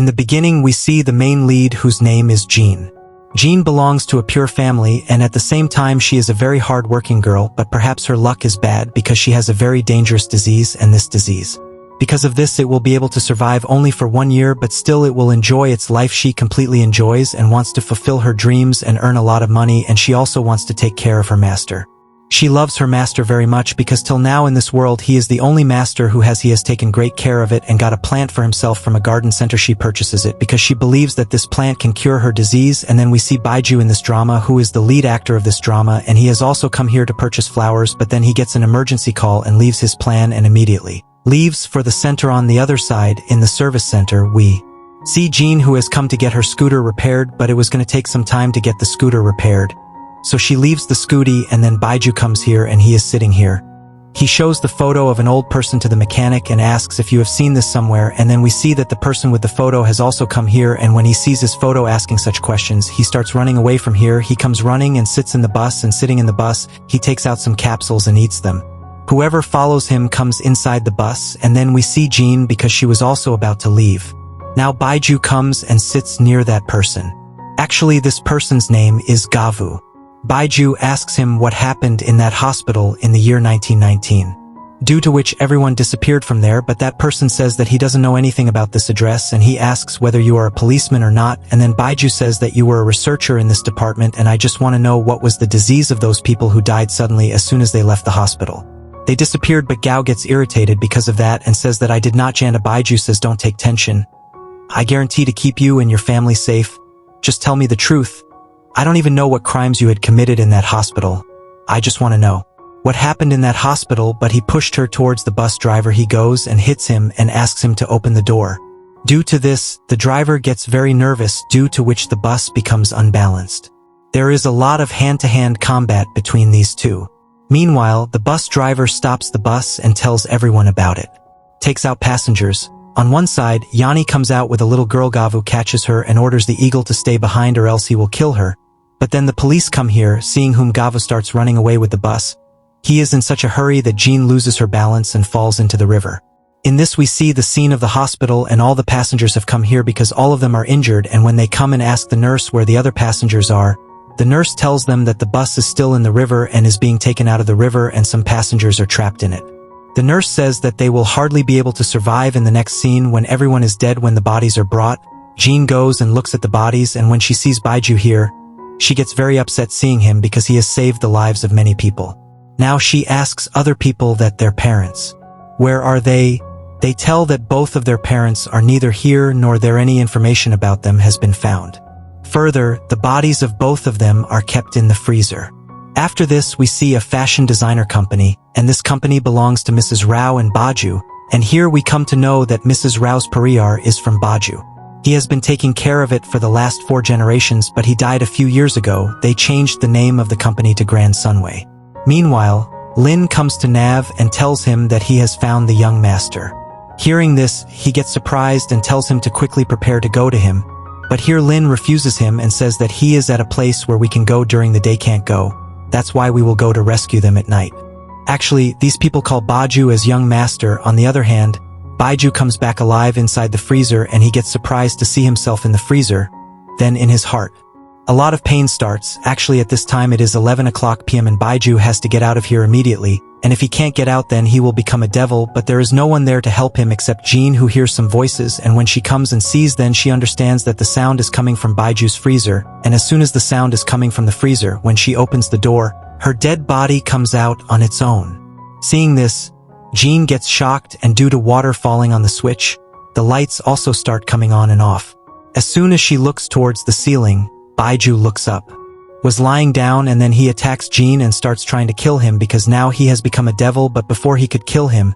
In the beginning we see the main lead whose name is Jean. Jean belongs to a pure family and at the same time she is a very hard-working girl, but perhaps her luck is bad because she has a very dangerous disease, and this disease, because of this, it will be able to survive only for 1 year, but still it will enjoy its life. She completely enjoys and wants to fulfill her dreams and earn a lot of money, and she also wants to take care of her master. She loves her master very much because till now in this world he is the only master who he has taken great care of it and got a plant for himself from a garden center. She purchases it because she believes that this plant can cure her disease. And then we see Baiju in this drama, who is the lead actor of this drama, and he has also come here to purchase flowers, but then he gets an emergency call and leaves his plan and immediately leaves for the center. On the other side, in the service center, we see Jean, who has come to get her scooter repaired, but it was going to take some time to get the scooter repaired. So she leaves the scooty, and then Baiju comes here and he is sitting here. He shows the photo of an old person to the mechanic and asks if you have seen this somewhere, and then we see that the person with the photo has also come here, and when he sees his photo asking such questions, he starts running away from here. He comes running and sits in the bus, and sitting in the bus, he takes out some capsules and eats them. Whoever follows him comes inside the bus, and then we see Jean because she was also about to leave. Now Baiju comes and sits near that person. Actually, this person's name is Gavu. Baiju asks him what happened in that hospital in the year 1919. Due to which everyone disappeared from there, but that person says that he doesn't know anything about this address, and he asks whether you are a policeman or not, and then Baiju says that you were a researcher in this department, and I just want to know what was the disease of those people who died suddenly as soon as they left the hospital. They disappeared, but Gao gets irritated because of that and says that I did not. Janda Baiju says don't take tension. I guarantee to keep you and your family safe. Just tell me the truth. I don't even know what crimes you had committed in that hospital. I just want to know what happened in that hospital. But he pushed her towards the bus driver. He goes and hits him and asks him to open the door. Due to this, the driver gets very nervous, due to which the bus becomes unbalanced. There is a lot of hand-to-hand combat between these two. Meanwhile, the bus driver stops the bus and tells everyone about it. Takes out passengers. On one side, Yanni comes out with a little girl. Gavu catches her and orders the eagle to stay behind or else he will kill her. But then the police come here, seeing whom Gavu starts running away with the bus. He is in such a hurry that Jean loses her balance and falls into the river. In this we see the scene of the hospital, and all the passengers have come here because all of them are injured, and when they come and ask the nurse where the other passengers are, the nurse tells them that the bus is still in the river and is being taken out of the river and some passengers are trapped in it. The nurse says that they will hardly be able to survive. In the next scene, when everyone is dead, when the bodies are brought, Jean goes and looks at the bodies, and when she sees Baiju here, she gets very upset seeing him because he has saved the lives of many people. Now she asks other people that their parents, where are they? They tell that both of their parents are neither here nor there any information about them has been found. Further, the bodies of both of them are kept in the freezer. After this, we see a fashion designer company, and this company belongs to Mrs. Rao and Baiju, and here we come to know that Mrs. Rao's Pariar is from Baiju. He has been taking care of it for the last 4 generations, but he died a few years ago. They changed the name of the company to Grand Sunway. Meanwhile, Lin comes to Nav and tells him that he has found the young master. Hearing this, he gets surprised and tells him to quickly prepare to go to him, but here Lin refuses him and says that he is at a place where we can go during the day, can't go. That's why we will go to rescue them at night. Actually, these people call Baiju as young master. On the other hand, Baiju comes back alive inside the freezer and he gets surprised to see himself in the freezer. Then in his heart, a lot of pain starts. Actually, at this time it is 11 o'clock p.m. and Baiju has to get out of here immediately. And if he can't get out, then he will become a devil, but there is no one there to help him except Jean, who hears some voices, and when she comes and sees, then she understands that the sound is coming from Baiju's freezer, and as soon as the sound is coming from the freezer, when she opens the door, her dead body comes out on its own. Seeing this, Jean gets shocked, and due to water falling on the switch, the lights also start coming on and off. As soon as she looks towards the ceiling, Baiju looks up. Was lying down, and then he attacks Jean and starts trying to kill him because now he has become a devil, but before he could kill him,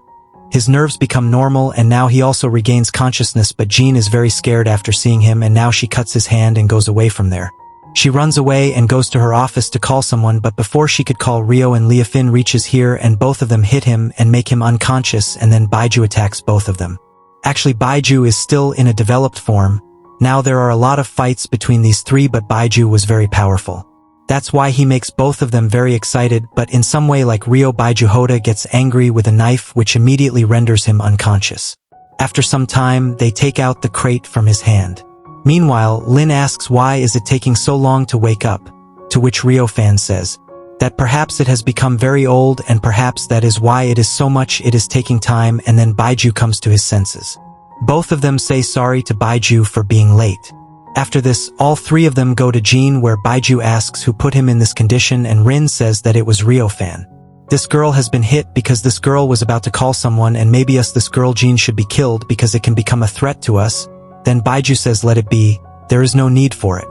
his nerves become normal and now he also regains consciousness, but Jean is very scared after seeing him and now she cuts his hand and goes away from there. She runs away and goes to her office to call someone, but before she could call, Rio and Leofin reaches here and both of them hit him and make him unconscious, and then Baiju attacks both of them. Actually, Baiju is still in a developed form. Now there are a lot of fights between these three, but Baiju was very powerful. That's why he makes both of them very excited, but in some way like Rio, Baiju Hoda gets angry with a knife which immediately renders him unconscious. After some time, they take out the crate from his hand. Meanwhile, Lin asks why is it taking so long to wake up, to which Ryo-fan says that perhaps it has become very old and perhaps that is why it is so much it is taking time, and then Baiju comes to his senses. Both of them say sorry to Baiju for being late. After this, all three of them go to Jin where Baiju asks who put him in this condition and Rin says that it was Ryo-fan. This girl has been hit because this girl was about to call someone and maybe this girl Jin should be killed because it can become a threat to us. Then Baiju says let it be, there is no need for it.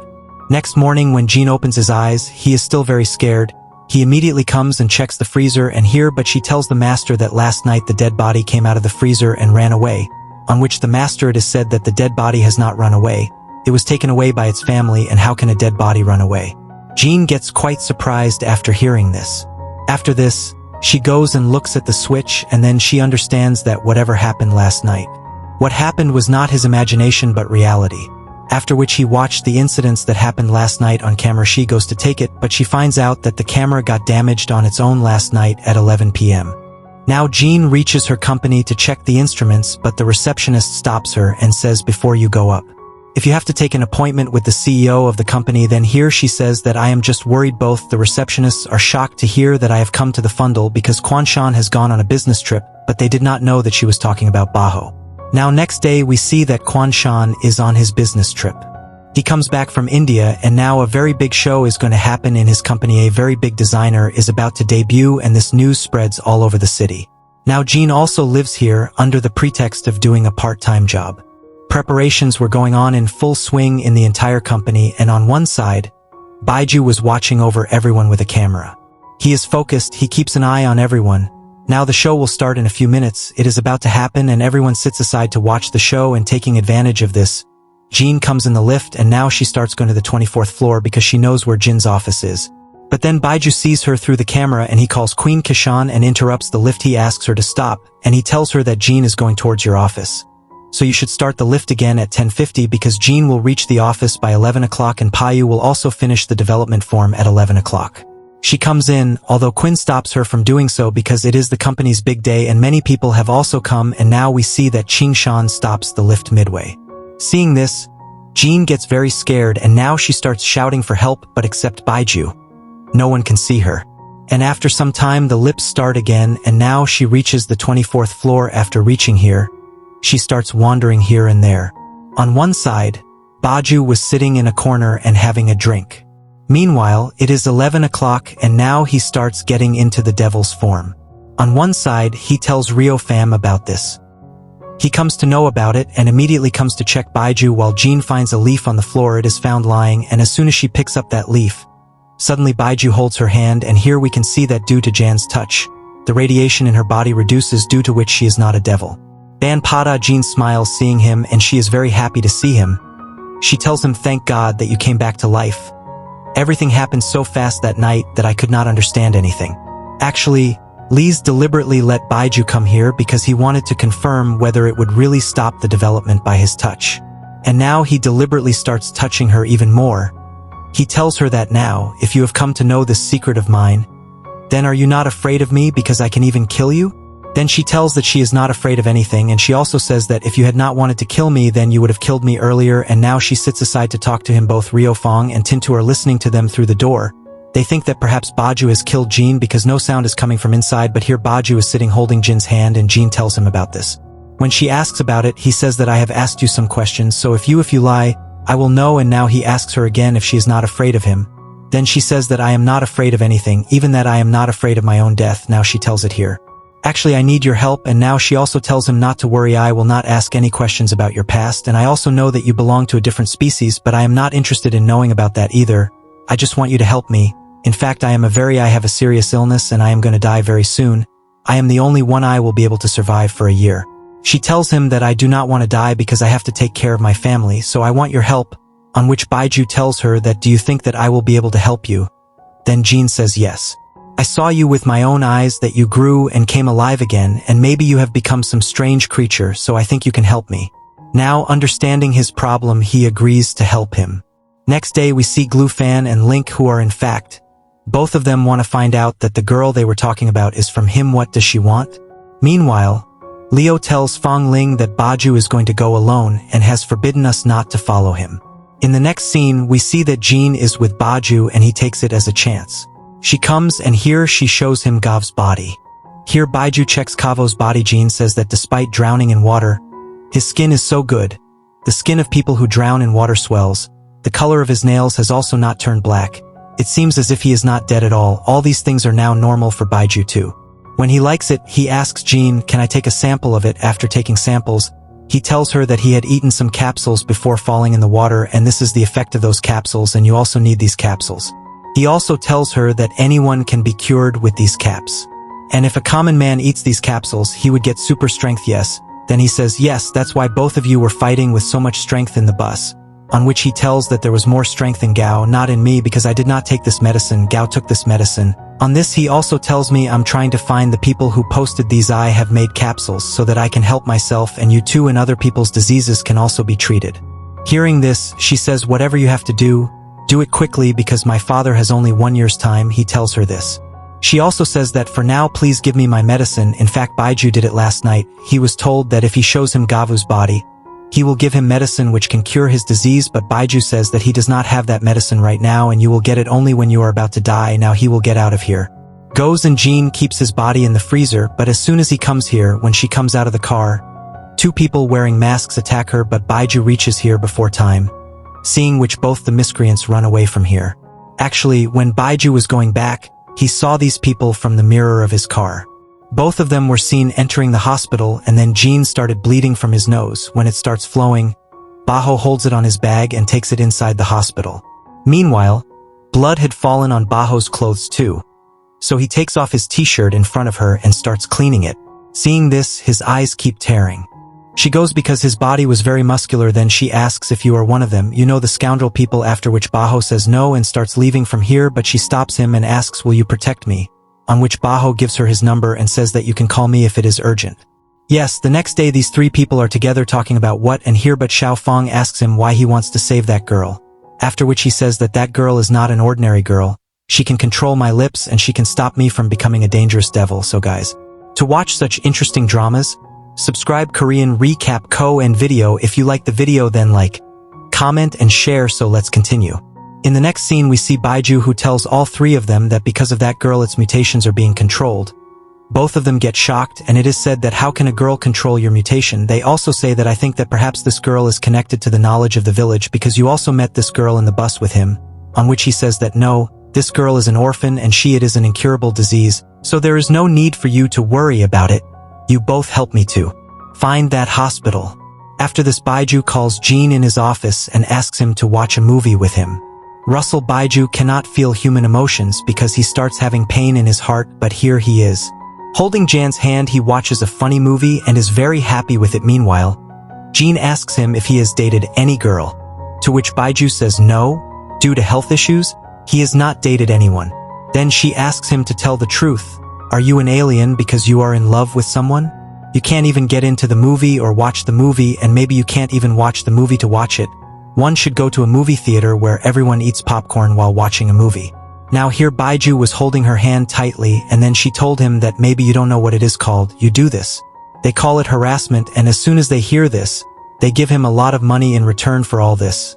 Next morning when Jin opens his eyes, he is still very scared. He immediately comes and checks the freezer and here but she tells the master that last night the dead body came out of the freezer and ran away, on which the master it is said that the dead body has not run away. It was taken away by its family and how can a dead body run away? Jin gets quite surprised after hearing this. After this, she goes and looks at the switch and then she understands that whatever happened last night. What happened was not his imagination but reality. After which he watched the incidents that happened last night on camera. She goes to take it but she finds out that the camera got damaged on its own last night at 11 p.m. Now Jin reaches her company to check the instruments but the receptionist stops her and says before you go up, if you have to take an appointment with the CEO of the company, then here she says that I am just worried. Both the receptionists are shocked to hear that I have come to the Fundal because Kwanshan has gone on a business trip, but they did not know that she was talking about Baho. Now next day we see that Kwanshan is on his business trip. He comes back from India and now a very big show is going to happen in his company. A very big designer is about to debut and this news spreads all over the city. Now Jin also lives here under the pretext of doing a part-time job. Preparations were going on in full swing in the entire company and on one side, Baiju was watching over everyone with a camera. He is focused, he keeps an eye on everyone. Now the show will start in a few minutes, it is about to happen and everyone sits aside to watch the show and taking advantage of this. Jin comes in the lift and now she starts going to the 24th floor because she knows where Jin's office is. But then Baiju sees her through the camera and he calls Queen Kishan and interrupts the lift. He asks her to stop and he tells her that Jin is going towards your office. So you should start the lift again at 10:50 because Jin will reach the office by 11 o'clock and Payu will also finish the development form at 11 o'clock. She comes in, although Quinn stops her from doing so because it is the company's big day and many people have also come and now we see that Qingshan stops the lift midway. Seeing this, Jin gets very scared and now she starts shouting for help but except Baiju. No one can see her. And after some time the lifts start again and now she reaches the 24th floor. After reaching here, she starts wandering here and there. On one side, Baiju was sitting in a corner and having a drink. Meanwhile, it is 11 o'clock and now he starts getting into the devil's form. On one side, he tells Ryo-fam about this. He comes to know about it and immediately comes to check Baiju while Jin finds a leaf on the floor. It is found lying and as soon as she picks up that leaf, suddenly Baiju holds her hand and here we can see that due to Jan's touch, the radiation in her body reduces due to which she is not a devil. Banpada Jin smiles seeing him and she is very happy to see him. She tells him thank God that you came back to life. Everything happened so fast that night that I could not understand anything. Actually, Lee's deliberately let Baiju come here because he wanted to confirm whether it would really stop the development by his touch. And now he deliberately starts touching her even more. He tells her that now, if you have come to know this secret of mine, then are you not afraid of me because I can even kill you? Then she tells that she is not afraid of anything and she also says that if you had not wanted to kill me then you would have killed me earlier and now she sits aside to talk to him. Both Ryo-fang and Tintu are listening to them through the door. They think that perhaps Baiju has killed Jin because no sound is coming from inside but here Baiju is sitting holding Jin's hand and Jin tells him about this. When she asks about it he says that I have asked you some questions so if you lie, I will know and now he asks her again if she is not afraid of him. Then she says that I am not afraid of anything, even that I am not afraid of my own death. Now she tells it here. Actually, I need your help and now she also tells him not to worry, I will not ask any questions about your past and I also know that you belong to a different species but I am not interested in knowing about that either. I just want you to help me. In fact, I have a serious illness and I am going to die very soon. I am the only one I will be able to survive for a year. She tells him that I do not want to die because I have to take care of my family so I want your help, on which Baiju tells her that do you think that I will be able to help you? Then Jin says yes. I saw you with my own eyes that you grew and came alive again and maybe you have become some strange creature so I think you can help me. Now understanding his problem he agrees to help him. Next day we see Glufan and Link who are in fact, both of them want to find out that the girl they were talking about is from him. What does she want? Meanwhile, Leo tells Fong Ling that Baju is going to go alone and has forbidden us not to follow him. In the next scene, we see that Jean is with Baju and he takes it as a chance. She comes and here she shows him Gav's body. Here Baju checks Kavo's body. Jean says that despite drowning in water, his skin is so good. The skin of people who drown in water swells. The color of his nails has also not turned black. It seems as if he is not dead at all. All these things are now normal for Baju too. When he likes it, he asks Jean, can I take a sample of it? After taking samples, he tells her that he had eaten some capsules before falling in the water and this is the effect of those capsules and you also need these capsules. He also tells her that anyone can be cured with these caps. And if a common man eats these capsules, he would get super strength, yes. Then he says, yes, that's why both of you were fighting with so much strength in the bus. On which he tells that there was more strength in Gao, not in me because I did not take this medicine, Gao took this medicine. On this he also tells me I'm trying to find the people who posted these. I have made capsules so that I can help myself and you too and other people's diseases can also be treated. Hearing this, she says whatever you have to do it quickly because my father has only 1 year's time, he tells her this. She also says that for now please give me my medicine. In fact Baju did it last night. He was told that if he shows him Gavu's body, he will give him medicine which can cure his disease, but Baju says that he does not have that medicine right now and you will get it only when you are about to die. Now he will get out of here. Goes and Jean keeps his body in the freezer, but as soon as he comes here, when she comes out of the car, 2 people wearing masks attack her, but Baju reaches here before time, seeing which both the miscreants run away from here. Actually, when Baju was going back, he saw these people from the mirror of his car. Both of them were seen entering the hospital and then Jean started bleeding from his nose. When it starts flowing, Baho holds it on his bag and takes it inside the hospital. Meanwhile, blood had fallen on Baho's clothes too. So he takes off his t-shirt in front of her and starts cleaning it. Seeing this, his eyes keep tearing. She goes because his body was very muscular. Then she asks if you are one of them, you know the scoundrel people, after which Baho says no and starts leaving from here, but she stops him and asks will you protect me? On which Baho gives her his number and says that you can call me if it is urgent. Yes, the next day these 3 people are together talking about what and here, but Xiao Fong asks him why he wants to save that girl. After which he says that that girl is not an ordinary girl. She can control my lips and she can stop me from becoming a dangerous devil. So guys, to watch such interesting dramas, subscribe Korean Recap Co and video. If you like the video then like, comment and share. So let's continue. In the next scene we see Baju who tells all 3 of them that because of that girl its mutations are being controlled. Both of them get shocked and it is said that how can a girl control your mutation? They also say that I think that perhaps this girl is connected to the knowledge of the village because you also met this girl in the bus with him. On which he says that no, this girl is an orphan and it is an incurable disease, so there is no need for you to worry about it. You both help me to find that hospital. After this Baju calls Jean in his office and asks him to watch a movie with him. Russell Baju cannot feel human emotions because he starts having pain in his heart, but here he is. Holding Jan's hand, he watches a funny movie and is very happy with it. Meanwhile, Jean asks him if he has dated any girl, to which Baju says no, due to health issues, he has not dated anyone. Then she asks him to tell the truth. Are you an alien because you are in love with someone? You can't even get into the movie or watch the movie, and maybe you can't even watch the movie to watch it. One should go to a movie theater where everyone eats popcorn while watching a movie. Now here Baju was holding her hand tightly and then she told him that maybe you don't know what it is called, you do this. They call it harassment, and as soon as they hear this, they give him a lot of money in return for all this.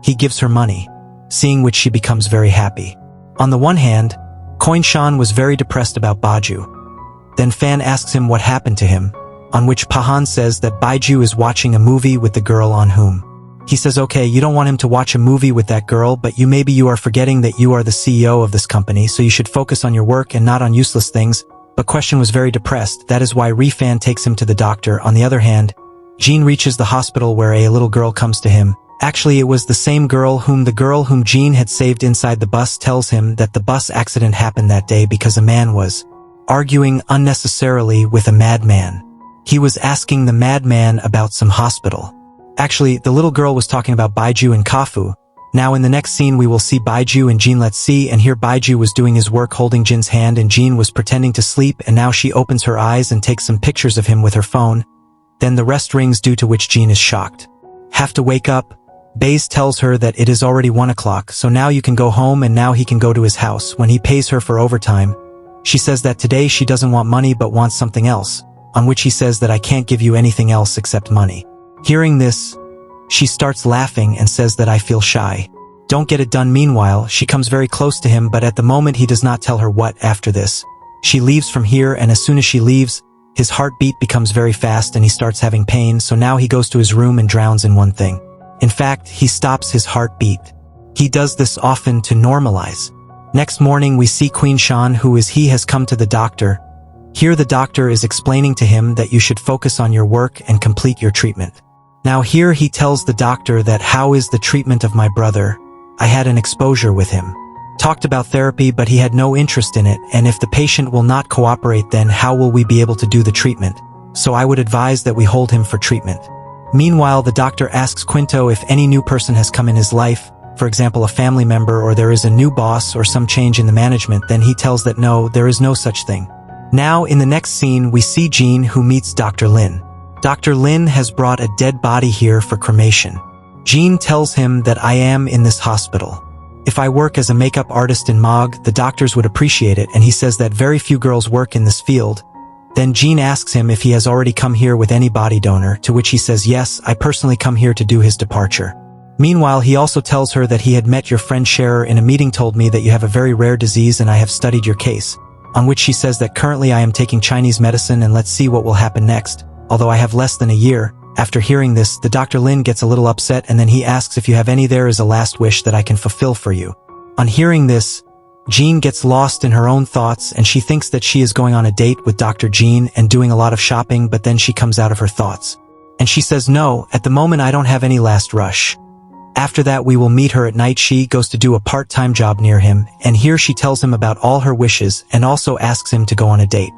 He gives her money, seeing which she becomes very happy. On the one hand, Coin Shan was very depressed about Baju. Then Fan asks him what happened to him, on which Pahan says that Baju is watching a movie with the girl on whom. He says okay, you don't want him to watch a movie with that girl, but maybe you are forgetting that you are the CEO of this company, so you should focus on your work and not on useless things. But Question was very depressed, that is why Rifan takes him to the doctor. On the other hand, Jean reaches the hospital where a little girl comes to him. Actually it was the same girl whom Jean had saved inside the bus, tells him that the bus accident happened that day because a man was arguing unnecessarily with a madman. He was asking the madman about some hospital. Actually, the little girl was talking about Baju and Kafu. Now in the next scene we will see Baju and Jean. Let's see, and here Baju was doing his work holding Jin's hand and Jean was pretending to sleep, and now she opens her eyes and takes some pictures of him with her phone. Then the rest rings, due to which Jean is shocked. Have to wake up. Baze tells her that it is already 1 o'clock, so now you can go home, and now he can go to his house. When he pays her for overtime, she says that today she doesn't want money but wants something else. on which he says that I can't give you anything else except money. Hearing this, she starts laughing and says that I feel shy. Don't get it done. Meanwhile, she comes very close to him, but at the moment he does not tell her what. After this, she leaves from here, and as soon as she leaves, his heartbeat becomes very fast and he starts having pain, so now he goes to his room and drowns in one thing. In fact, he stops his heartbeat. He does this often to normalize. Next morning we see Queen Shan, who is he has come to the doctor. Here the doctor is explaining to him that you should focus on your work and complete your treatment. Now here he tells the doctor that how is the treatment of my brother? I had an exposure with him. Talked about therapy, but he had no interest in it, and if the patient will not cooperate, then how will we be able to do the treatment? So I would advise that we hold him for treatment. Meanwhile, the doctor asks Quinto if any new person has come in his life, for example a family member, or there is a new boss or some change in the management. Then he tells that no, there is no such thing. Now in the next scene we see Jean, who meets Dr. Lin. Dr. Lin has brought a dead body here for cremation. Jean tells him that I am in this hospital. If I work as a makeup artist in Mog, the doctors would appreciate it, and he says that very few girls work in this field. Then Jean asks him if he has already come here with any body donor, to which he says yes, I personally come here to do his departure. Meanwhile, he also tells her that he had met your friend Scherer in a meeting, told me that you have a very rare disease and I have studied your case, on which she says that currently I am taking Chinese medicine and let's see what will happen next, although I have less than a year. After hearing this, the Dr. Lin gets a little upset, and then he asks if you have any. There is a last wish that I can fulfill for you. On hearing this, Jean gets lost in her own thoughts, and she thinks that she is going on a date with Dr. Jean and doing a lot of shopping, but then she comes out of her thoughts. And she says no, at the moment I don't have any last rush. After that we will meet her at night. She goes to do a part-time job near him, and here she tells him about all her wishes and also asks him to go on a date.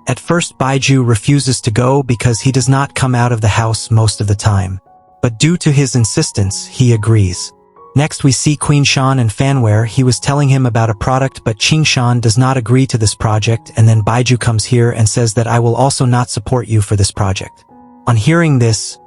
At first Baiju refuses to go because he does not come out of the house most of the time. But due to his insistence, he agrees. Next we see Queen Shan and Fanware. He was telling him about a product, but Qing Shan does not agree to this project, and then Baiju comes here and says that I will also not support you for this project. On hearing this,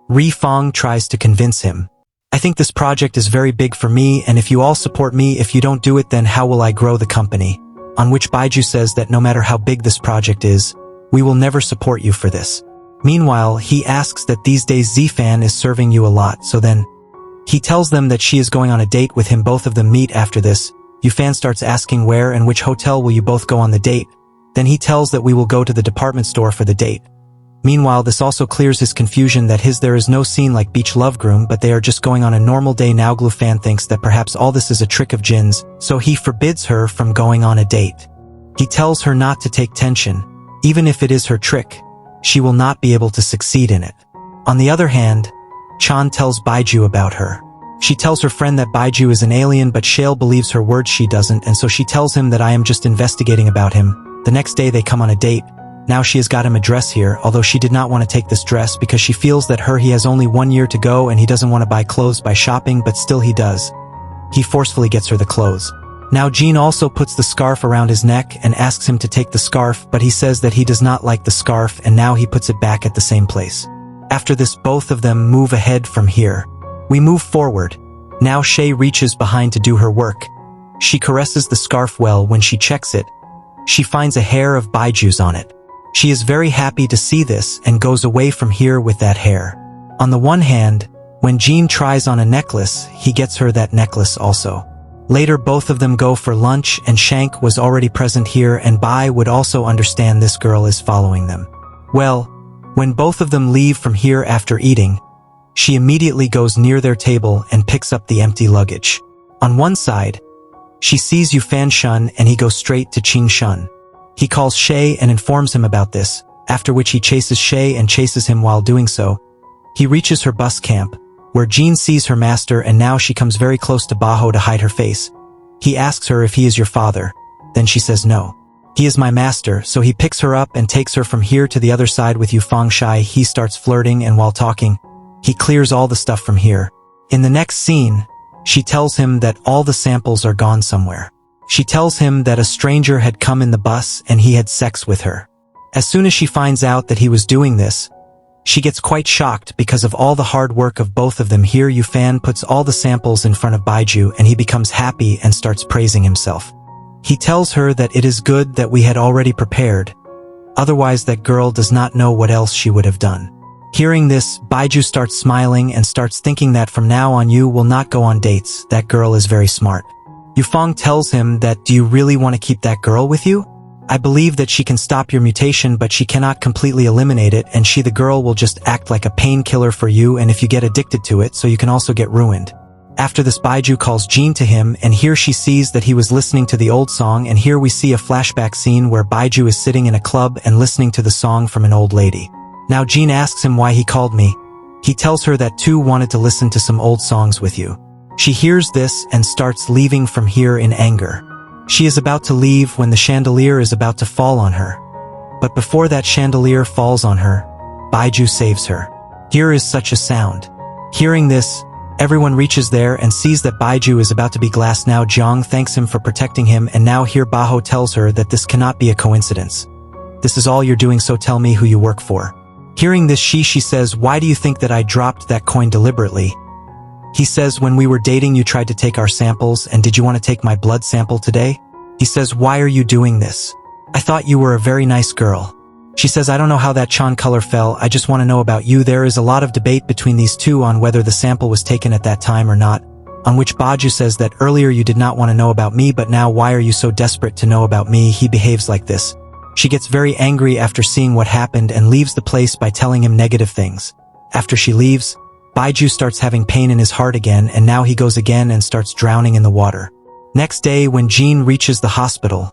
Ri Fong tries to convince him. I think this project is very big for me, and if you all support me, if you don't do it, then how will I grow the company? On which Baiju says that no matter how big this project is, we will never support you for this. Meanwhile, he asks that these days Zfan is serving you a lot, so then he tells them that she is going on a date with him. Both of them meet. After this, Yufan starts asking where and which hotel will you both go on the date. Then he tells that we will go to the department store for the date. Meanwhile, this also clears his confusion that there is no scene like Beach Love Groom, but they are just going on a normal day. Now Glufan thinks that perhaps all this is a trick of Jin's, so he forbids her from going on a date. He tells her not to take tension. Even if it is her trick, she will not be able to succeed in it. On the other hand, Chan tells Baiju about her. She tells her friend that Baiju is an alien, but Shale believes her words. She doesn't, and so she tells him that I am just investigating about him. The next day they come on a date. Now she has got him a dress here, although she did not want to take this dress because she feels that he has only 1 year to go and he doesn't want to buy clothes by shopping, but still he does. He forcefully gets her the clothes. Now Jean also puts the scarf around his neck and asks him to take the scarf, but he says that he does not like the scarf, and now he puts it back at the same place. After this, both of them move ahead from here. We move forward. Now Shay reaches behind to do her work. She caresses the scarf well. When she checks it, she finds a hair of Baiju's on it. She is very happy to see this and goes away from here with that hair. On the one hand, when Jean tries on a necklace, he gets her that necklace also. Later both of them go for lunch, and Shank was already present here, and Bai would also understand this girl is following them. Well, when both of them leave from here after eating, she immediately goes near their table and picks up the empty luggage. On one side, she sees Yufan Shun and he goes straight to Qing Shun. He calls Shay and informs him about this, after which he chases Shay and chases him. While doing so, he reaches her bus camp, where Jean sees her master, and now she comes very close to Baho to hide her face. He asks her if he is your father, then she says no. He is my master, so he picks her up and takes her from here to the other side with Yufang Shai. He starts flirting, and while talking, he clears all the stuff from here. In the next scene, she tells him that all the samples are gone somewhere. She tells him that a stranger had come in the bus and he had sex with her. As soon as she finds out that he was doing this, she gets quite shocked because of all the hard work of both of them. Here Yufan puts all the samples in front of Baiju and he becomes happy and starts praising himself. He tells her that it is good that we had already prepared. Otherwise that girl does not know what else she would have done. Hearing this, Baiju starts smiling and starts thinking that from now on you will not go on dates. That girl is very smart. Yufeng tells him that, do you really want to keep that girl with you? I believe that she can stop your mutation, but she cannot completely eliminate it, and the girl will just act like a painkiller for you, and if you get addicted to it, so you can also get ruined. After this, Baiju calls Jean to him, and here she sees that he was listening to the old song, and here we see a flashback scene where Baiju is sitting in a club and listening to the song from an old lady. Now Jean asks him why he called me. He tells her that Tu wanted to listen to some old songs with you. She hears this and starts leaving from here in anger. She is about to leave when the chandelier is about to fall on her. But before that chandelier falls on her, Baiju saves her. Here is such a sound. Hearing this, everyone reaches there and sees that Baiju is about to be glassed. Now Jiang thanks him for protecting him, and now here Baho tells her that this cannot be a coincidence. This is all you're doing, so tell me who you work for. Hearing this, she says, why do you think that I dropped that coin deliberately? He says, when we were dating you tried to take our samples, and did you want to take my blood sample today? He says, why are you doing this? I thought you were a very nice girl. She says, I don't know how that Chan color fell, I just want to know about you. There is a lot of debate between these two on whether the sample was taken at that time or not, on which Baiju says that earlier you did not want to know about me, but now why are you so desperate to know about me? He behaves like this. She gets very angry after seeing what happened and leaves the place by telling him negative things. After she leaves, Baiju starts having pain in his heart again, and now he goes again and starts drowning in the water. Next day, when Jean reaches the hospital,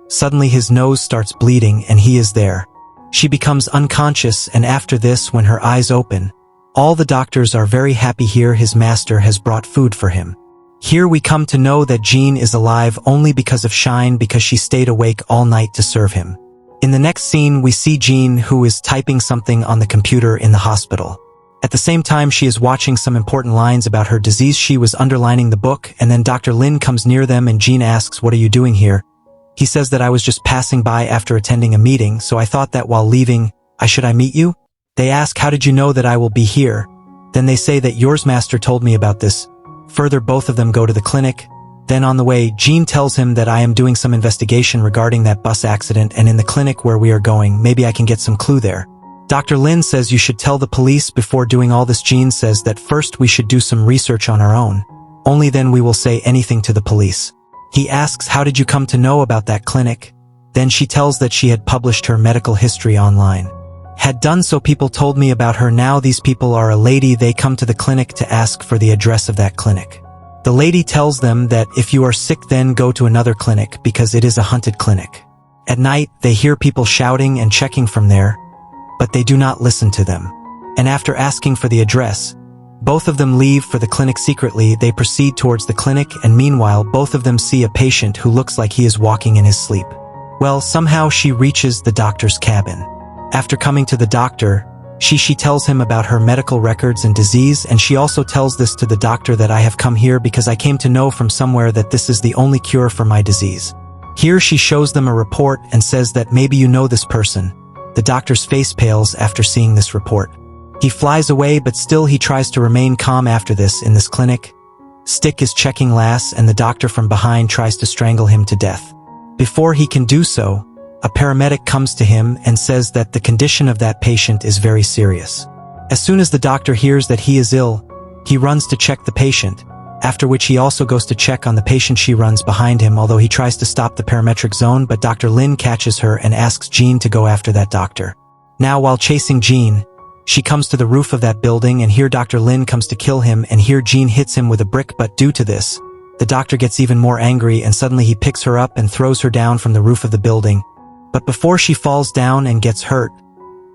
suddenly his nose starts bleeding and he is there. She becomes unconscious, and after this, when her eyes open, all the doctors are very happy. Here his master has brought food for him. Here we come to know that Jean is alive only because of Shine, because she stayed awake all night to serve him. In the next scene, we see Jean, who is typing something on the computer in the hospital. At the same time, she is watching some important lines about her disease. She was underlining the book, and then Dr. Lin comes near them and Jean asks, what are you doing here? He says that I was just passing by after attending a meeting, so I thought that while leaving, should I meet you? They ask, how did you know that I will be here? Then they say that yours master told me about this. Further, both of them go to the clinic. Then on the way, Jean tells him that I am doing some investigation regarding that bus accident, and in the clinic where we are going, maybe I can get some clue there. Dr. Lin says you should tell the police before doing all this. Jean says that first we should do some research on our own. Only then we will say anything to the police. He asks, how did you come to know about that clinic? Then she tells that she had published her medical history online. Had done so, people told me about her. Now these people are a lady. They come to the clinic to ask for the address of that clinic. The lady tells them that if you are sick, then go to another clinic because it is a haunted clinic. At night, they hear people shouting and checking from there, but they do not listen to them. And after asking for the address, both of them leave for the clinic secretly. They proceed towards the clinic, and meanwhile both of them see a patient who looks like he is walking in his sleep. Well, somehow she reaches the doctor's cabin. After coming to the doctor, she tells him about her medical records and disease, and she also tells this to the doctor that I have come here because I came to know from somewhere that this is the only cure for my disease. Here she shows them a report and says that maybe you know this person. The doctor's face pales after seeing this report. He flies away, but still he tries to remain calm. After this, in this clinic, Stick is checking Lass, and the doctor from behind tries to strangle him to death. Before he can do so, a paramedic comes to him and says that the condition of that patient is very serious. As soon as the doctor hears that he is ill, he runs to check the patient, after which he also goes to check on the patient. She runs behind him, although he tries to stop the parametric zone, but Dr. Lin catches her and asks Jean to go after that doctor. Now while chasing Jean, she comes to the roof of that building, and here Dr. Lin comes to kill him, and here Jean hits him with a brick, but due to this, the doctor gets even more angry, and suddenly he picks her up and throws her down from the roof of the building. But before she falls down and gets hurt,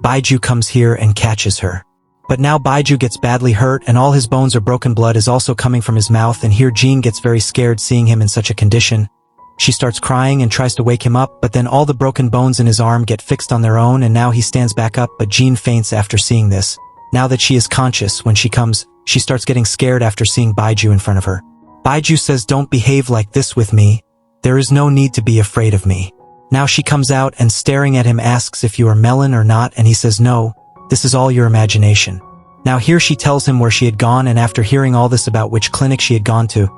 Baiju comes here and catches her. But now Baiju gets badly hurt and all his bones are broken. Blood is also coming from his mouth, and here Jean gets very scared seeing him in such a condition. She starts crying and tries to wake him up, but then all the broken bones in his arm get fixed on their own, and now he stands back up, but Jean faints after seeing this. Now that she is conscious, when she comes, she starts getting scared after seeing Baiju in front of her. Baiju says, don't behave like this with me. There is no need to be afraid of me. Now she comes out and staring at him asks if you are Melon or not, and he says no, this is all your imagination. Now here she tells him where she had gone, and after hearing all this about which clinic she had gone to,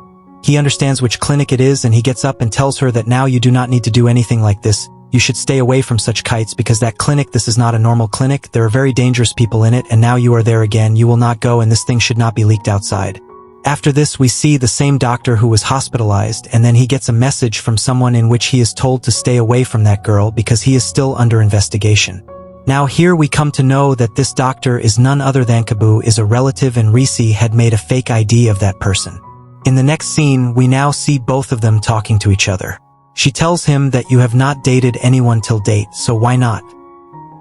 he understands which clinic it is, and he gets up and tells her that now you do not need to do anything like this. You should stay away from such kites because that clinic, this is not a normal clinic. There are very dangerous people in it, and now you are there again. You will not go, and this thing should not be leaked outside. After this, we see the same doctor who was hospitalized, and then he gets a message from someone in which he is told to stay away from that girl because he is still under investigation. Now here we come to know that this doctor is none other than Kabu is a relative, and Risi had made a fake ID of that person. In the next scene, we now see both of them talking to each other. She tells him that you have not dated anyone till date, so why not?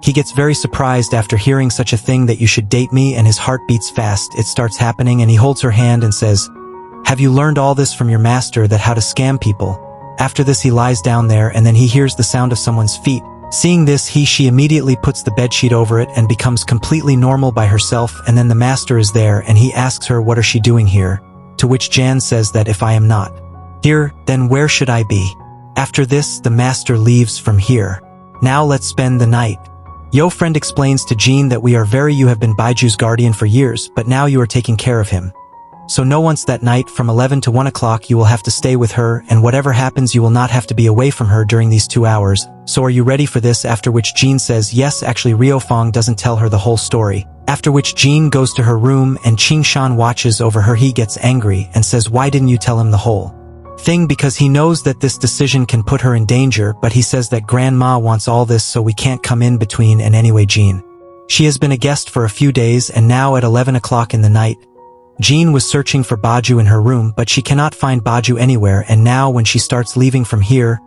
He gets very surprised after hearing such a thing, that you should date me, and his heart beats fast. It starts happening, and he holds her hand and says, "Have you learned all this from your master, that how to scam people?" After this, he lies down there, and then he hears the sound of someone's feet. Seeing this, she immediately puts the bedsheet over it and becomes completely normal by herself, and then the master is there and he asks her what is she doing here, to which Jan says that if I am not here, then where should I be? After this, the master leaves from here. Now let's spend the night. Yo friend explains to Jean that you have been Baiju's guardian for years, but now you are taking care of him. So no, once that night from 11 to 1 o'clock you will have to stay with her, and whatever happens you will not have to be away from her during these 2 hours. So are you ready for this? After which Jean says yes. Actually, Rio Fong doesn't tell her the whole story. After which Jean goes to her room and Qing Shan watches over her. He gets angry and says, why didn't you tell him the whole thing? Because he knows that this decision can put her in danger, but he says that Grandma wants all this, so we can't come in between. And anyway, Jean, she has been a guest for a few days, and now at 11 o'clock in the night, Jean was searching for Baju in her room, but she cannot find Baju anywhere, and now when she starts leaving from here,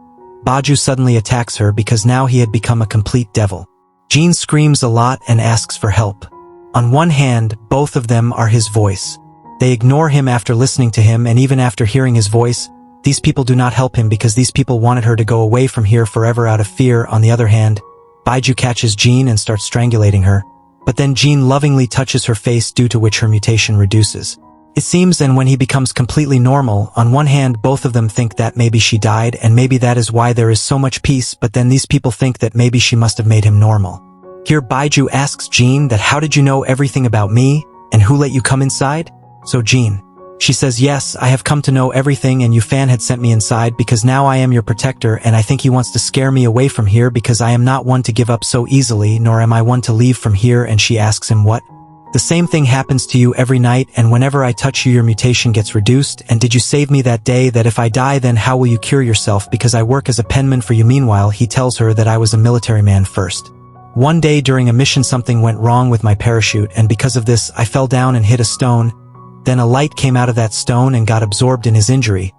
Baju suddenly attacks her because now he had become a complete devil. Jean screams a lot and asks for help. On one hand, both of them are his voice. They ignore him after listening to him, and even after hearing his voice, these people do not help him because these people wanted her to go away from here forever out of fear. On the other hand, Baju catches Jean and starts strangulating her. But then Jean lovingly touches her face, due to which her mutation reduces. It seems, and when he becomes completely normal, on one hand both of them think that maybe she died and maybe that is why there is so much peace, but then these people think that maybe she must have made him normal. Here Baju asks Jean that how did you know everything about me, and who let you come inside? So Jean, she says, yes, I have come to know everything, and Yufan had sent me inside because now I am your protector, and I think he wants to scare me away from here because I am not one to give up so easily, nor am I one to leave from here. And she asks him, what? The same thing happens to you every night, and whenever I touch you your mutation gets reduced, and did you save me that day? That if I die, then how will you cure yourself? Because I work as a penman for you. Meanwhile, he tells her that I was a military man first. One day during a mission something went wrong with my parachute, and because of this I fell down and hit a stone. Then a light came out of that stone and got absorbed in his injury.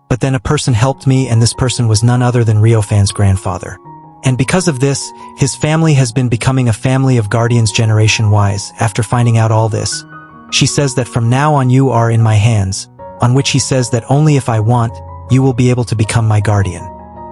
But then a person helped me, and this person was none other than Riofan's grandfather. And because of this, his family has been becoming a family of guardians generation-wise. After finding out all this, she says that from now on you are in my hands, on which he says that only if I want, you will be able to become my guardian.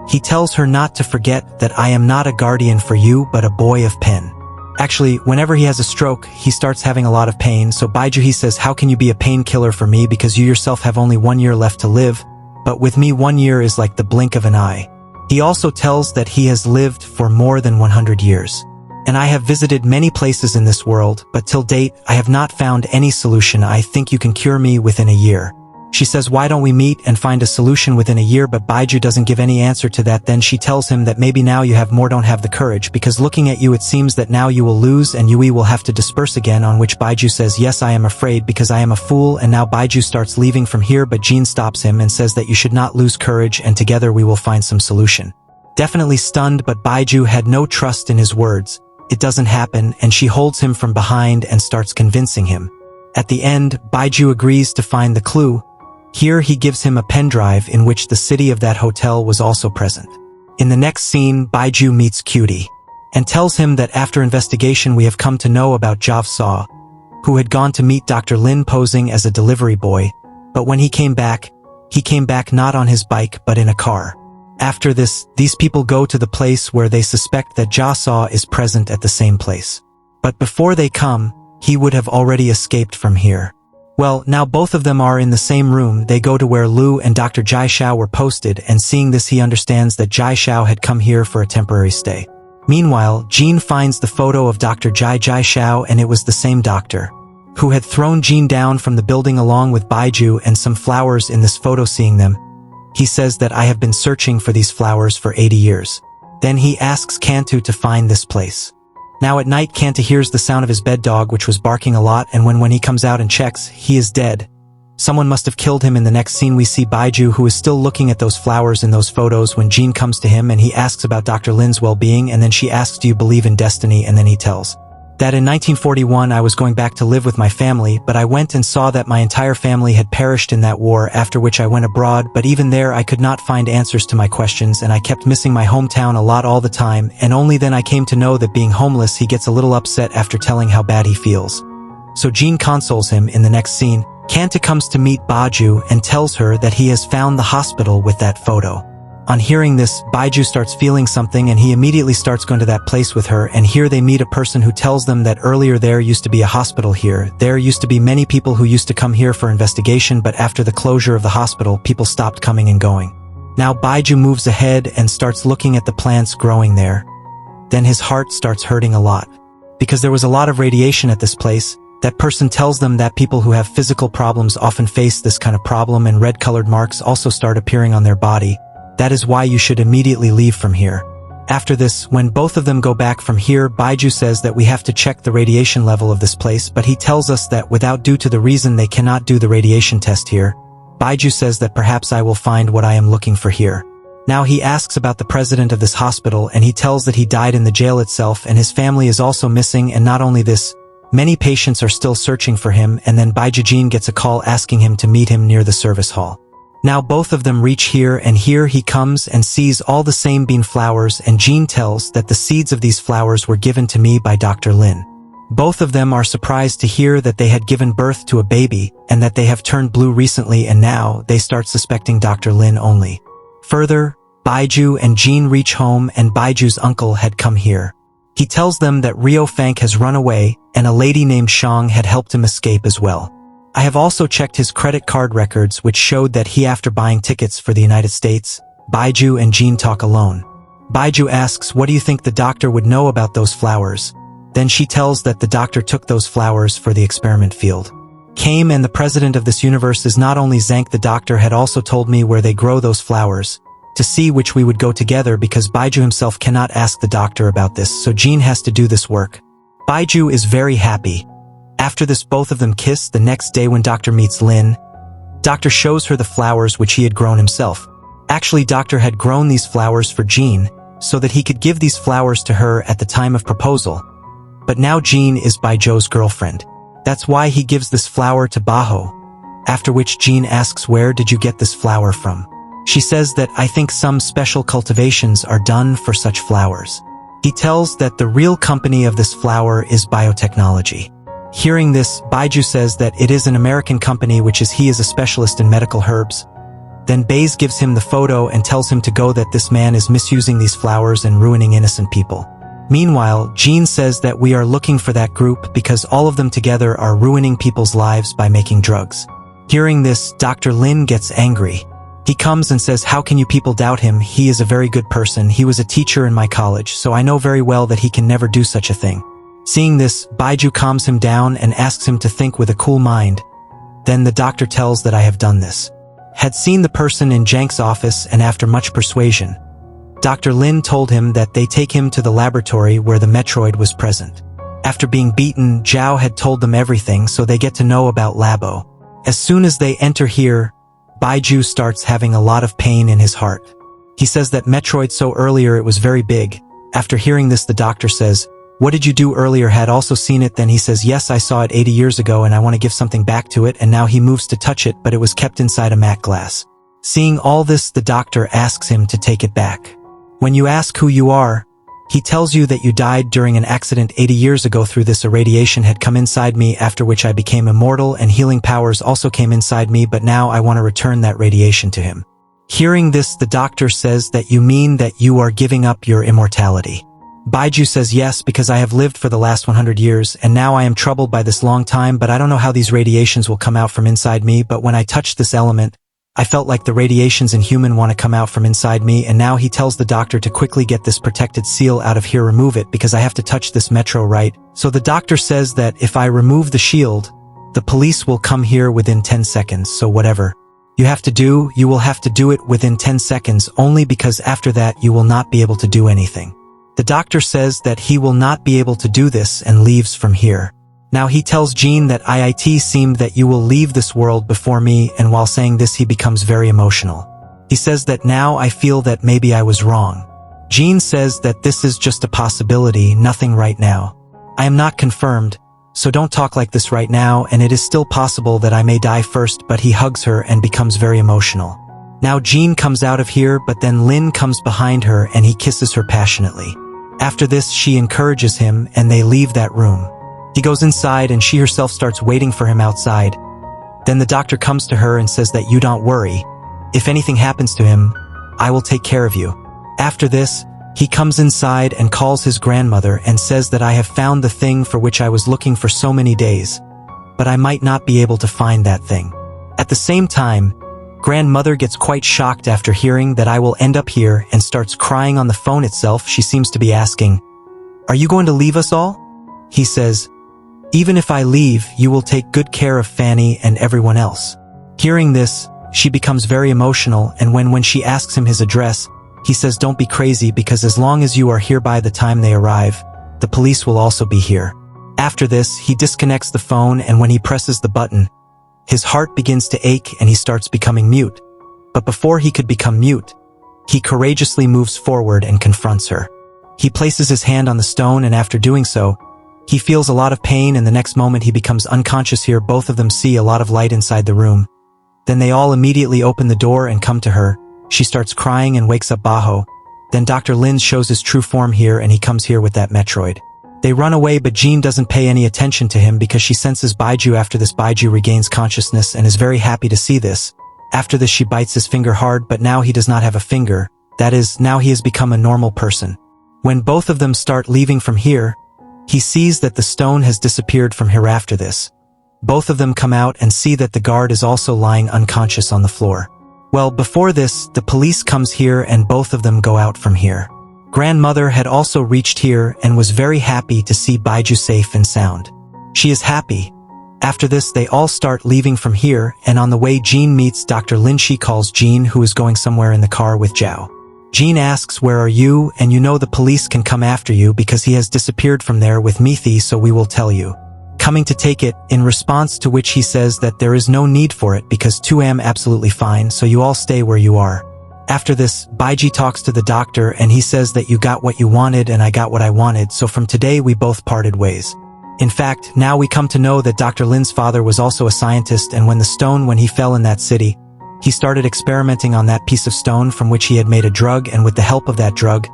He tells her not to forget that I am not a guardian for you, but a boy of pen. Actually, whenever he has a stroke, he starts having a lot of pain, so Baiju he says, how can you be a painkiller for me, because you yourself have only 1 year left to live, but with me 1 year is like the blink of an eye. He also tells that he has lived for more than 100 years. And I have visited many places in this world, but till date, I have not found any solution. I think you can cure me within a year. She says, why don't we meet and find a solution within a year? But Baiju doesn't give any answer to that. Then she tells him that maybe now you have more, don't have the courage, because looking at you it seems that now you will lose and Yui will have to disperse again, on which Baiju says, yes, I am afraid because I am a fool. And now Baiju starts leaving from here, but Jean stops him and says that you should not lose courage and together we will find some solution. Definitely stunned, but Baiju had no trust in his words. It doesn't happen, and she holds him from behind and starts convincing him. At the end, Baiju agrees to find the clue. Here he gives him a pen drive in which the city of that hotel was also present. In the next scene, Baiju meets Cutie and tells him that after investigation we have come to know about Jav Saw, who had gone to meet Dr. Lin posing as a delivery boy, but when he came back not on his bike but in a car. After this, these people go to the place where they suspect that Jia Saw is present at the same place. But before they come, he would have already escaped from here. Well, now both of them are in the same room. They go to where Lu and Dr. Jai Xiao were posted, and seeing this he understands that Jai Xiao had come here for a temporary stay. Meanwhile, Jean finds the photo of Dr. Jai Xiao, and it was the same doctor who had thrown Jean down from the building along with Baiju and some flowers in this photo. Seeing them, he says that I have been searching for these flowers for 80 years. Then he asks Kantu to find this place. Now at night Kantu hears the sound of his bed dog which was barking a lot, and when he comes out and checks, he is dead. Someone must have killed him. In the next scene we see Baiju, who is still looking at those flowers in those photos when Jean comes to him and he asks about Dr. Lin's well-being, and then she asks, do you believe in destiny? And then he tells that in 1941 I was going back to live with my family, but I went and saw that my entire family had perished in that war, after which I went abroad, but even there I could not find answers to my questions, and I kept missing my hometown a lot all the time, and only then I came to know that being homeless. He gets a little upset after telling how bad he feels. So Jean consoles him. In the next scene, Kantu comes to meet Baiju and tells her that he has found the hospital with that photo. On hearing this, Baiju starts feeling something and he immediately starts going to that place with her, and here they meet a person who tells them that earlier there used to be a hospital here. There used to be many people who used to come here for investigation, but after the closure of the hospital, people stopped coming and going. Now Baiju moves ahead and starts looking at the plants growing there. Then his heart starts hurting a lot. Because there was a lot of radiation at this place. That person tells them that people who have physical problems often face this kind of problem, and red-colored marks also start appearing on their body. That is why you should immediately leave from here. After this, when both of them go back from here, Baiju says that we have to check the radiation level of this place, but he tells us that without due to the reason they cannot do the radiation test here. Baiju says that perhaps I will find what I am looking for here. Now he asks about the president of this hospital, and he tells that he died in the jail itself, and his family is also missing, and not only this, many patients are still searching for him. And then Baiju Jean gets a call asking him to meet him near the service hall. Now both of them reach here, and here he comes and sees all the same bean flowers, and Jean tells that the seeds of these flowers were given to me by Dr. Lin. Both of them are surprised to hear that they had given birth to a baby, and that they have turned blue recently, and now they start suspecting Dr. Lin only. Further, Baiju and Jean reach home, and Baiju's uncle had come here. He tells them that Rio Fank has run away, and a lady named Shang had helped him escape as well. I have also checked his credit card records, which showed that he, after buying tickets for the United States, Baiju and Jean talk alone. Baiju asks, what do you think the doctor would know about those flowers? Then she tells that the doctor took those flowers for the experiment field. Came, and the president of this universe is not only Zank. The doctor had also told me where they grow those flowers, to see which we would go together, because Baiju himself cannot ask the doctor about this, so Jean has to do this work. Baiju is very happy. After this, both of them kiss. The next day when Doctor meets Lin, Doctor shows her the flowers which he had grown himself. Actually, Doctor had grown these flowers for Jean, so that he could give these flowers to her at the time of proposal. But now Jean is Baiju's girlfriend. That's why he gives this flower to Baho. After which Jean asks, where did you get this flower from? She says that I think some special cultivations are done for such flowers. He tells that the real company of this flower is biotechnology. Hearing this, Baiju says that it is an American company, which is he is a specialist in medical herbs. Then Baze gives him the photo and tells him to go, that this man is misusing these flowers and ruining innocent people. Meanwhile, Jean says that we are looking for that group because all of them together are ruining people's lives by making drugs. Hearing this, Dr. Lin gets angry. He comes and says, how can you people doubt him? He is a very good person. He was a teacher in my college, so I know very well that he can never do such a thing. Seeing this, Baiju calms him down and asks him to think with a cool mind. Then the doctor tells that I have done this. Had seen the person in Jank's office, and after much persuasion, Dr. Lin told him that they take him to the laboratory where the Metroid was present. After being beaten, Zhao had told them everything, so they get to know about Labo. As soon as they enter here, Baiju starts having a lot of pain in his heart. He says that Metroid so earlier it was very big. After hearing this, the doctor says, what did you do earlier? Had also seen it. Then he says, yes, I saw it 80 years ago and I want to give something back to it, and now he moves to touch it, but it was kept inside a matte glass. Seeing all this, the doctor asks him to take it back. When you ask who you are, he tells you that you died during an accident 80 years ago. Through this, a radiation had come inside me, after which I became immortal and healing powers also came inside me, but now I want to return that radiation to him. Hearing this, the doctor says that you mean that you are giving up your immortality. Baiju says yes, because I have lived for the last 100 years, and now I am troubled by this long time, but I don't know how these radiations will come out from inside me, but when I touched this element, I felt like the radiations in human want to come out from inside me, and now he tells the doctor to quickly get this protected seal out of here, remove it, because I have to touch this metro, right? So the doctor says that if I remove the shield, the police will come here within 10 seconds, so whatever. You will have to do it within 10 seconds only because after that you will not be able to do anything. The doctor says that he will not be able to do this and leaves from here. Now he tells Jean that it seemed that you will leave this world before me, and while saying this he becomes very emotional. He says that now I feel that maybe I was wrong. Jean says that this is just a possibility, nothing right now. I am not confirmed, so don't talk like this right now, and it is still possible that I may die first, but he hugs her and becomes very emotional. Now Jean comes out of here, but then Lin comes behind her and he kisses her passionately. After this she encourages him and they leave that room. He goes inside and she herself starts waiting for him outside. Then the doctor comes to her and says that you don't worry. If anything happens to him, I will take care of you. After this, he comes inside and calls his grandmother and says that I have found the thing for which I was looking for so many days, but I might not be able to find that thing. At the same time, grandmother gets quite shocked after hearing that I will end up here and starts crying on the phone itself. She seems to be asking, "Are you going to leave us all?" He says, "Even if I leave, you will take good care of Fanny and everyone else." Hearing this, she becomes very emotional, and when she asks him his address, he says don't be crazy because as long as you are here by the time they arrive, the police will also be here. After this, he disconnects the phone, and when he presses the button, his heart begins to ache and he starts becoming mute. But before he could become mute, he courageously moves forward and confronts her. He places his hand on the stone, and after doing so, he feels a lot of pain, and the next moment he becomes unconscious. Here both of them see a lot of light inside the room. Then they all immediately open the door and come to her. She starts crying and wakes up Baho. Then Dr. Lin shows his true form here, and he comes here with that Metroid. They run away, but Jean doesn't pay any attention to him because she senses Baiju. After this, Baiju regains consciousness and is very happy to see this. After this, she bites his finger hard, but now he does not have a finger. That is, now he has become a normal person. When both of them start leaving from here, he sees that the stone has disappeared from here. After this, both of them come out and see that the guard is also lying unconscious on the floor. Well, before this, the police comes here and both of them go out from here. Grandmother had also reached here and was very happy to see Baiju safe and sound. She is happy. After this, they all start leaving from here, and on the way Jean meets Dr. Lin. She calls Jean, who is going somewhere in the car with Zhao. Jean asks, "Where are you? And you know the police can come after you because he has disappeared from there with Mithi, so we will tell you. Coming to take it," in response to which he says that there is no need for it because 2am absolutely fine, so you all stay where you are. After this, Baiji talks to the doctor and he says that you got what you wanted and I got what I wanted, so from today we both parted ways. In fact, now we come to know that Dr. Lin's father was also a scientist, and when he fell in that city, he started experimenting on that piece of stone from which he had made a drug, and with the help of that drug,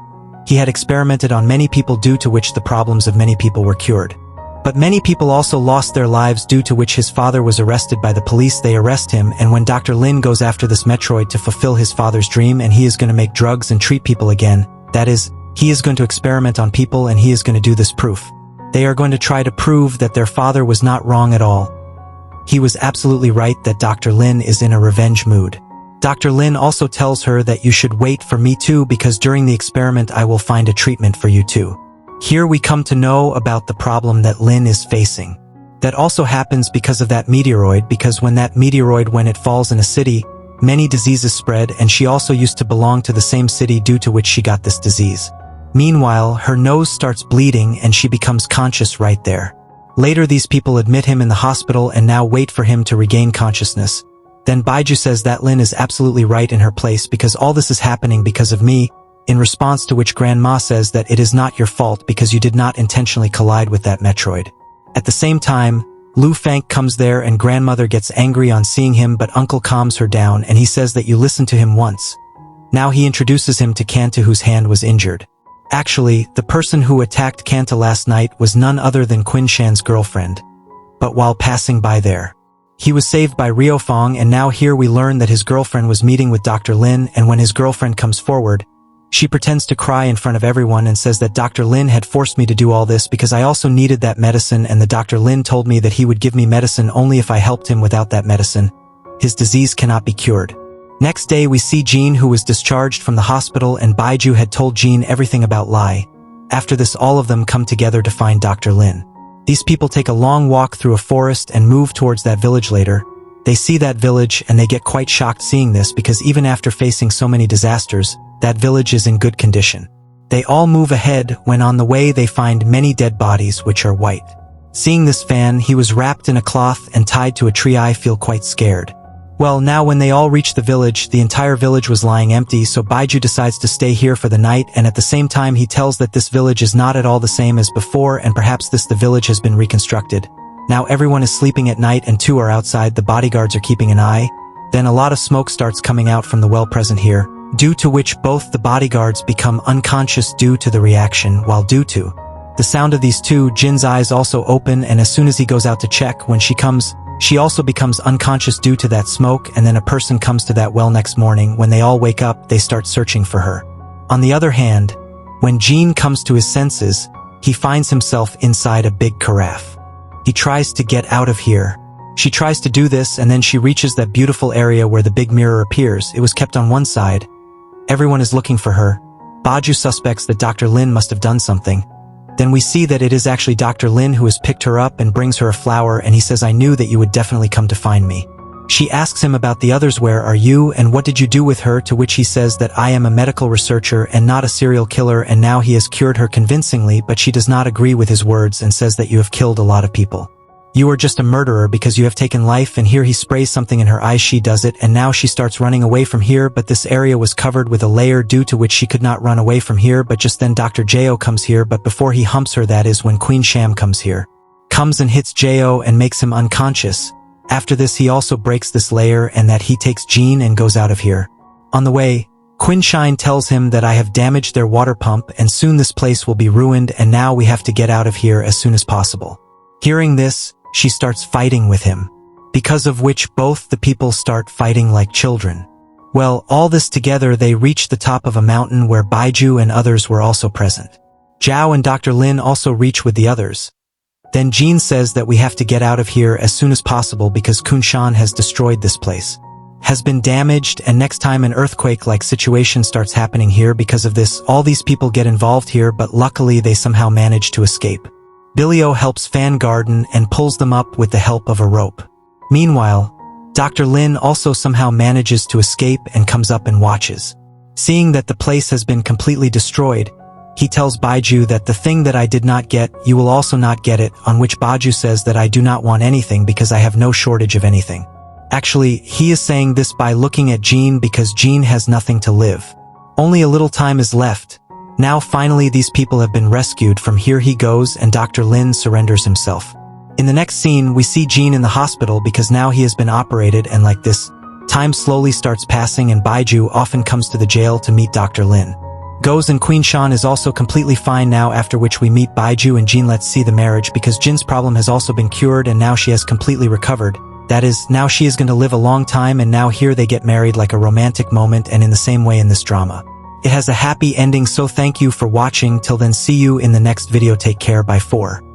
he had experimented on many people, due to which the problems of many people were cured. But many people also lost their lives, due to which his father was arrested by the police. They arrest him, and when Dr. Lin goes after this Metroid to fulfill his father's dream, and he is going to make drugs and treat people again, that is, he is going to experiment on people and he is going to do this proof. They are going to try to prove that their father was not wrong at all. He was absolutely right, that Dr. Lin is in a revenge mood. Dr. Lin also tells her that you should wait for me too, because during the experiment I will find a treatment for you too. Here we come to know about the problem that Lin is facing. That also happens because of that meteoroid, because when it falls in a city, many diseases spread, and she also used to belong to the same city, due to which she got this disease. Meanwhile, her nose starts bleeding and she becomes conscious right there. Later these people admit him in the hospital and now wait for him to regain consciousness. Then Baiju says that Lin is absolutely right in her place because all this is happening because of me, in response to which Grandma says that it is not your fault because you did not intentionally collide with that Metroid. At the same time, Lu Fang comes there and grandmother gets angry on seeing him, but uncle calms her down and he says that you listened to him once. Now he introduces him to Kanta, whose hand was injured. Actually, the person who attacked Kanta last night was none other than Qin Shan's girlfriend. But while passing by there, he was saved by Rio Fong, and now here we learn that his girlfriend was meeting with Dr. Lin, and when his girlfriend comes forward, she pretends to cry in front of everyone and says that Dr. Lin had forced me to do all this because I also needed that medicine, and the Dr. Lin told me that he would give me medicine only if I helped him. Without that medicine, his disease cannot be cured. Next day we see Jean, who was discharged from the hospital, and Baiju had told Jean everything about Lai. After this, all of them come together to find Dr. Lin. These people take a long walk through a forest and move towards that village later. They see that village and they get quite shocked seeing this because even after facing so many disasters, that village is in good condition. They all move ahead when on the way they find many dead bodies which are white. Seeing this Fan, he was wrapped in a cloth and tied to a tree. I feel quite scared. Well, now when they all reach the village, the entire village was lying empty, so Baiju decides to stay here for the night, and at the same time he tells that this village is not at all the same as before, and perhaps the village has been reconstructed. Now everyone is sleeping at night and two are outside. The bodyguards are keeping an eye. Then a lot of smoke starts coming out from the well present here, due to which both the bodyguards become unconscious due to the reaction, while due to the sound of these two, Jin's eyes also open, and as soon as he goes out to check, when she comes, she also becomes unconscious due to that smoke, and then a person comes to that well next morning. When they all wake up, they start searching for her. On the other hand, when Jin comes to his senses, he finds himself inside a big carafe. He tries to get out of here. She tries to do this, and then she reaches that beautiful area where the big mirror appears. It was kept on one side. Everyone is looking for her. Baju suspects that Dr. Lin must have done something. Then we see that it is actually Dr. Lin who has picked her up and brings her a flower, and he says, "I knew that you would definitely come to find me." She asks him about the others. "Where are you and what did you do with her?" To which he says that I am a medical researcher and not a serial killer, and now he has cured her convincingly, but she does not agree with his words and says that you have killed a lot of people. You are just a murderer because you have taken life, and here he sprays something in her eyes. She does it, and now she starts running away from here, but this area was covered with a layer due to which she could not run away from here. But just then Dr. Jo comes here, but before he humps her, that is when Queen Sham comes here. Comes and hits Jo and makes him unconscious. After this he also breaks this layer, and that he takes Jean and goes out of here. On the way, Quinshine tells him that I have damaged their water pump and soon this place will be ruined, and now we have to get out of here as soon as possible. Hearing this, she starts fighting with him, because of which both the people start fighting like children. Well, all this together they reach the top of a mountain where Baiju and others were also present. Zhao and Dr. Lin also reach with the others. Then Jean says that we have to get out of here as soon as possible because Kunshan has destroyed this place. Has been damaged, and next time an earthquake-like situation starts happening here because of this, all these people get involved here, but luckily they somehow manage to escape. Billio helps Fan Garden and pulls them up with the help of a rope. Meanwhile, Dr. Lin also somehow manages to escape and comes up and watches. Seeing that the place has been completely destroyed, he tells Baiju that the thing that I did not get, you will also not get it, on which Baiju says that I do not want anything because I have no shortage of anything. Actually, he is saying this by looking at Jean because Jean has nothing to live. Only a little time is left. Now finally these people have been rescued. From here he goes and Dr. Lin surrenders himself. In the next scene we see Jean in the hospital because now he has been operated, and like this, time slowly starts passing and Baiju often comes to the jail to meet Dr. Lin. Goes and Queen Shan is also completely fine now, after which we meet Baiju and Jean. Let's see the marriage because Jin's problem has also been cured and now she has completely recovered. That is, now she is going to live a long time, and now here they get married like a romantic moment, and in the same way in this drama. It has a happy ending, so thank you for watching. Till then, see you in the next video. Take care. Bye. 4.